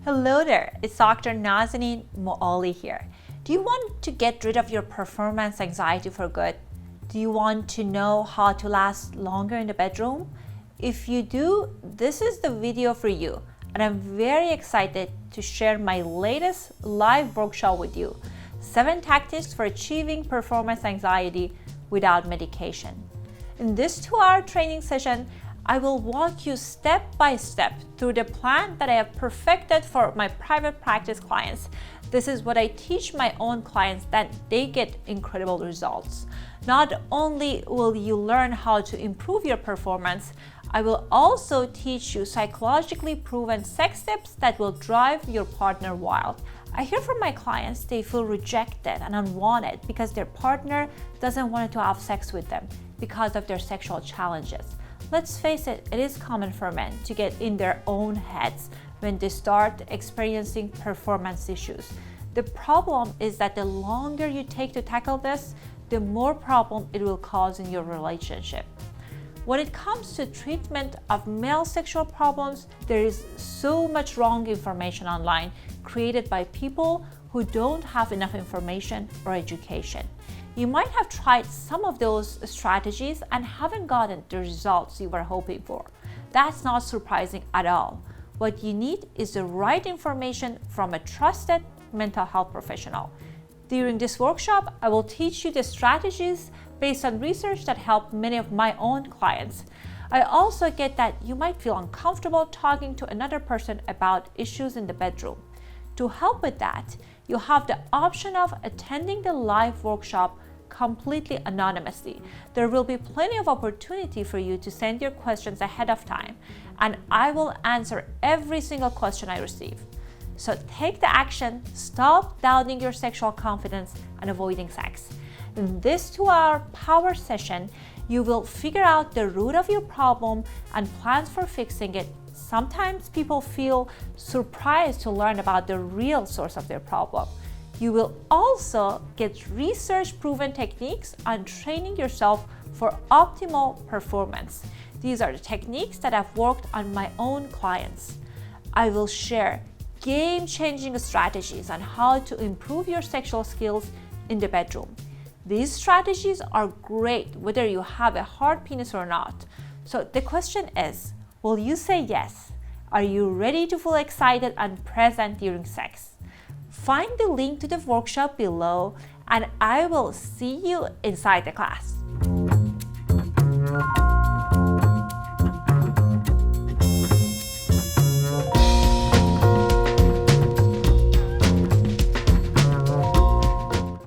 Hello there, it's Dr. Nazanin Moali here. Do you want to get rid of your performance anxiety for good? Do you want to know how to last longer in the bedroom? If you do, this is the video for you, and I'm very excited to share my latest live workshop with you. 7 tactics for achieving performance anxiety without medication. In this 2-hour training session, I will walk you step by step through the plan that I have perfected for my private practice clients. This is what I teach my own clients that they get incredible results. Not only will you learn how to improve your performance, I will also teach you psychologically proven sex tips that will drive your partner wild. I hear from my clients they feel rejected and unwanted because their partner doesn't want to have sex with them because of their sexual challenges. Let's face it, it is common for men to get in their own heads when they start experiencing performance issues. The problem is that the longer you take to tackle this, the more problem it will cause in your relationship. When it comes to treatment of male sexual problems, there is so much wrong information online created by people who don't have enough information or education. You might have tried some of those strategies and haven't gotten the results you were hoping for. That's not surprising at all. What you need is the right information from a trusted mental health professional. During this workshop, I will teach you the strategies based on research that helped many of my own clients. I also get that you might feel uncomfortable talking to another person about issues in the bedroom. To help with that, you have the option of attending the live workshop completely anonymously. There will be plenty of opportunity for you to send your questions ahead of time, and I will answer every single question I receive. So take the action, stop doubting your sexual confidence and avoiding sex. In this 2-hour power session, you will figure out the root of your problem and plans for fixing it. Sometimes people feel surprised to learn about the real source of their problem. You will also get research-proven techniques on training yourself for optimal performance. These are the techniques that have worked on my own clients. I will share game-changing strategies on how to improve your sexual skills in the bedroom. These strategies are great whether you have a hard penis or not. So the question is, will you say yes? Are you ready to feel excited and present during sex? Find the link to the workshop below, and I will see you inside the class.